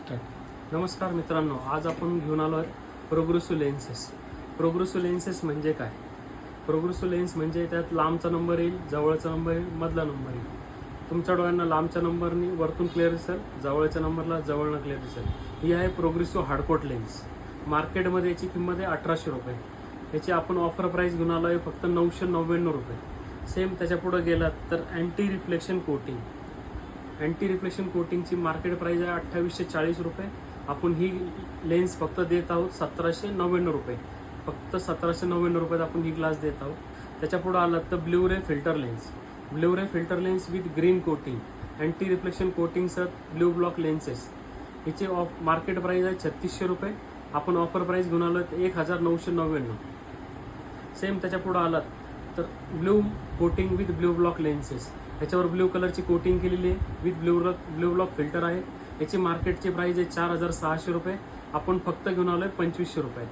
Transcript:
Start. नमस्कार मित्रांनो, आज आपण घेऊन आलो आहे प्रोग्रेसिव्ह लेन्सेस. प्रोग्रेसिव्ह लेन्सेस म्हणजे काय? प्रोग्रेसिव्ह लेन्स म्हणजे त्यात लांबचा नंबर येईल, जवळचा नंबर येईल, मधला नंबर येईल. तुमच्या डोळ्यांना लांबच्या नंबरनी वरतून क्लिअर दिसेल, जवळच्या नंबरला जवळनं क्लिअर दिसेल. ही आहे प्रोग्रेसिव्ह हार्डकोट लेन्स. मार्केटमध्ये याची किंमत आहे 1800 रुपये. याची आपण ऑफर प्राईस घेऊन आलो आहे फक्त 999 रुपये. सेम त्याच्या पुढे गेलात तर anti reflection coating. Anti reflection कोटिंगची मार्केट प्राइस आहे 2840 रुपये. आपण ही लेन्स फक्त देत आहोत 1799 रुपये. फक्त 1799 रुपयात आपण ही ग्लास देत आहोत. त्याच्या पुढे आलात तर blue ray filter lens. Blue ray filter lens with green coating, anti reflection कोटिंगसह ब्ल्यू ब्लॉक लेन्सेस. हिची मार्केट प्राइस आहे 3600 रुपये. आपण ऑफर प्राइस घेऊन आलो 1999. सेम त्याच्या पुढे आलात तर blue coating with blue block lenses. याच्यावर ब्ल्यू कलरची कोटिंग केलेली आहे विथ ब्ल्यू ब्लॉक फिल्टर आहे. याची मार्केटची प्राइस आहे 4600 रुपये. आपण फक्त घेऊन आलोय 2500 रुपये.